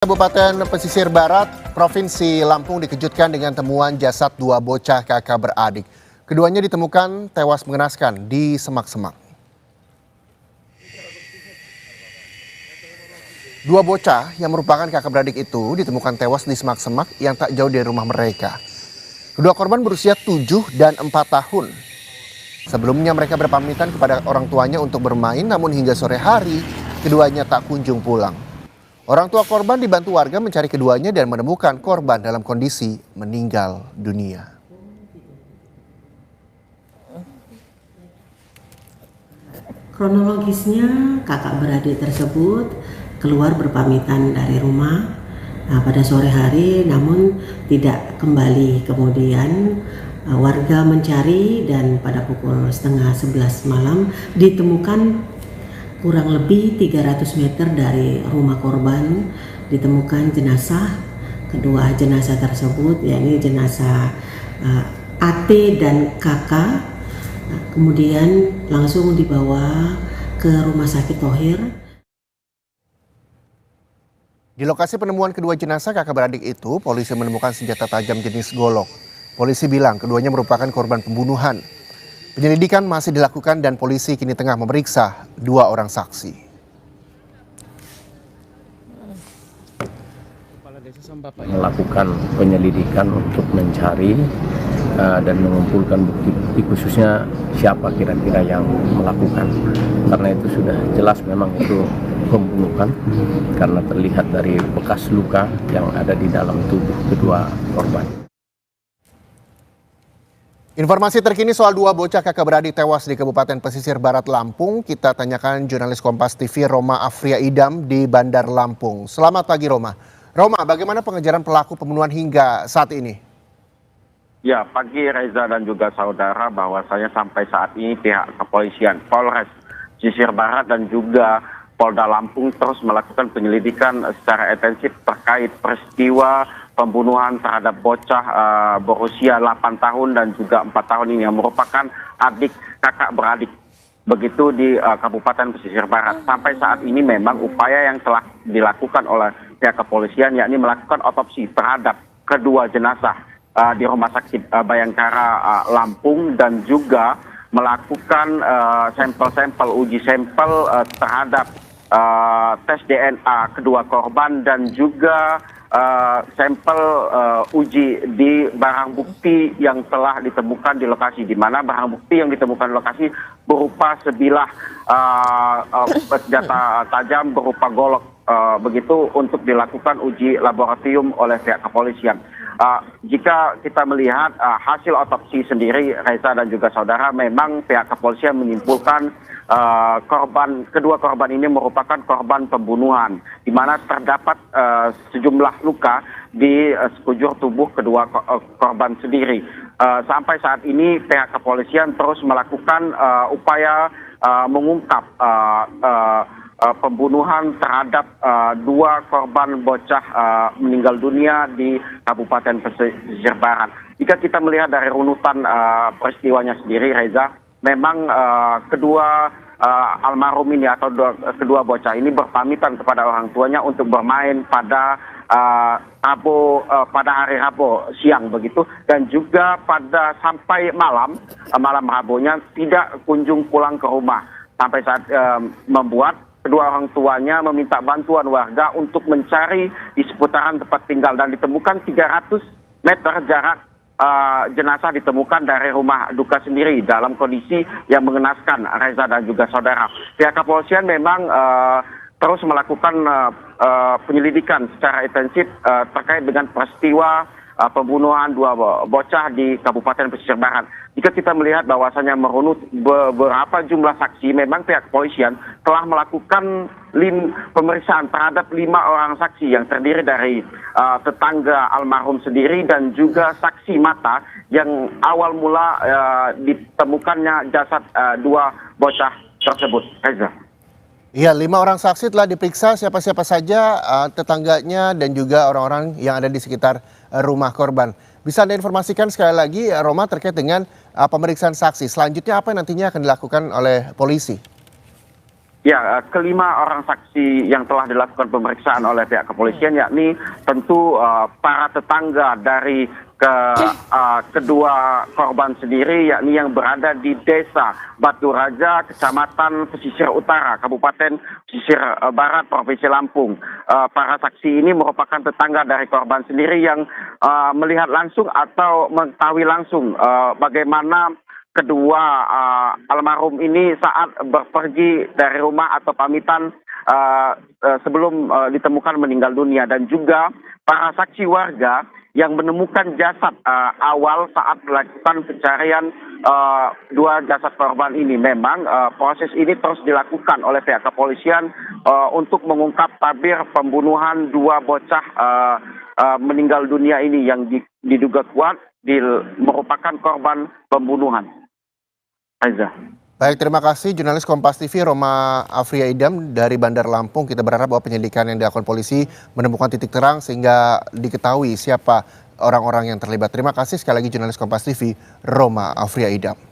Kabupaten Pesisir Barat, Provinsi Lampung dikejutkan dengan temuan jasad dua bocah kakak beradik. Keduanya ditemukan tewas mengenaskan di semak-semak. Dua bocah yang merupakan kakak beradik itu ditemukan tewas di semak-semak yang tak jauh dari rumah mereka. Kedua korban berusia 7 dan 4 tahun. Sebelumnya mereka berpamitan kepada orang tuanya untuk bermain, namun hingga sore hari keduanya tak kunjung pulang. Orang tua korban dibantu warga mencari keduanya dan menemukan korban dalam kondisi meninggal dunia. Kronologisnya, kakak beradik tersebut keluar berpamitan dari rumah pada sore hari, namun tidak kembali. Kemudian warga mencari dan pada pukul 10:30 malam ditemukan kurang lebih 300 meter dari rumah korban ditemukan jenazah. Kedua jenazah tersebut yakni jenazah AT dan KK, kemudian langsung dibawa ke Rumah Sakit Thohir. Di lokasi penemuan kedua jenazah kakak beradik itu, polisi menemukan senjata tajam jenis golok. Polisi bilang keduanya merupakan korban pembunuhan. Penyelidikan masih dilakukan dan polisi kini tengah memeriksa dua orang saksi. Melakukan penyelidikan untuk mencari dan mengumpulkan bukti-bukti, khususnya siapa kira-kira yang melakukan. Karena itu sudah jelas memang itu pembunuhan karena terlihat dari bekas luka yang ada di dalam tubuh kedua korban. Informasi terkini soal dua bocah kakak beradik tewas di Kabupaten Pesisir Barat Lampung, kita tanyakan jurnalis Kompas TV Roma Afria Idam di Bandar Lampung. Selamat pagi Roma. Roma, bagaimana pengejaran pelaku pembunuhan hingga saat ini? Ya, pagi Reza dan juga saudara, bahwasanya sampai saat ini pihak kepolisian Polres Pesisir Barat dan juga Polda Lampung terus melakukan penyelidikan secara intensif terkait peristiwa pembunuhan terhadap bocah berusia 8 tahun dan juga 4 tahun ini yang merupakan adik kakak beradik. Begitu di Kabupaten Pesisir Barat. Sampai saat ini memang upaya yang telah dilakukan oleh pihak kepolisian yakni melakukan otopsi terhadap kedua jenazah di Rumah Sakit Bayangkara Lampung dan juga melakukan sampel-sampel uji sampel terhadap tes DNA kedua korban dan juga sampel uji di barang bukti yang telah ditemukan di lokasi, di mana barang bukti yang ditemukan di lokasi berupa sebilah senjata tajam berupa golok, begitu untuk dilakukan uji laboratorium oleh pihak kepolisian. Jika kita melihat hasil otopsi sendiri, Reza dan juga saudara, memang pihak kepolisian menyimpulkan kedua korban ini merupakan korban pembunuhan, di mana terdapat sejumlah luka di sekujur tubuh kedua korban sendiri. Sampai saat ini pihak kepolisian terus melakukan upaya mengungkap pembunuhan terhadap dua korban bocah meninggal dunia di Kabupaten Pesisir Barat. Jika kita melihat dari runutan peristiwanya sendiri, Reza, memang kedua almarhum ini atau kedua bocah ini berpamitan kepada orang tuanya untuk bermain pada pada hari Rabu siang begitu, dan juga pada sampai malam Rabunya tidak kunjung pulang ke rumah sampai saat membuat kedua orang tuanya meminta bantuan warga untuk mencari di seputaran tempat tinggal dan ditemukan 300 meter jarak jenazah ditemukan dari rumah duka sendiri dalam kondisi yang mengenaskan, Reza dan juga saudara. Pihak kepolisian memang terus melakukan penyelidikan secara intensif terkait dengan peristiwa pembunuhan dua bocah di Kabupaten Pesisir Barat. Jika kita melihat bahwasanya merunut beberapa jumlah saksi, memang pihak kepolisian telah melakukan pemeriksaan terhadap 5 orang saksi yang terdiri dari tetangga almarhum sendiri dan juga saksi mata yang awal mula ditemukannya jasad dua bocah tersebut. Reza. Iya, 5 orang saksi telah diperiksa, siapa-siapa saja tetangganya dan juga orang-orang yang ada di sekitar rumah korban. Bisa Anda informasikan sekali lagi, Roma, terkait dengan pemeriksaan saksi. Selanjutnya apa yang nantinya akan dilakukan oleh polisi? Ya, kelima orang saksi yang telah dilakukan pemeriksaan oleh pihak kepolisian, yakni tentu para tetangga dari kedua korban sendiri, yakni yang berada di Desa Batu Raja, Kecamatan Pesisir Utara, Kabupaten Pesisir Barat, Provinsi Lampung. Para saksi ini merupakan tetangga dari korban sendiri yang melihat langsung atau mengetahui langsung bagaimana kedua almarhum ini saat berpergi dari rumah atau pamitan sebelum ditemukan meninggal dunia, dan juga para saksi warga yang menemukan jasad awal saat melakukan pencarian dua jasad korban ini. Memang proses ini terus dilakukan oleh pihak kepolisian untuk mengungkap tabir pembunuhan dua bocah meninggal dunia ini yang diduga kuat merupakan korban pembunuhan. Aiza. Baik, terima kasih jurnalis Kompas TV Roma Afria Idam dari Bandar Lampung. Kita berharap bahwa penyelidikan yang dilakukan polisi menemukan titik terang sehingga diketahui siapa orang-orang yang terlibat. Terima kasih sekali lagi jurnalis Kompas TV Roma Afria Idam.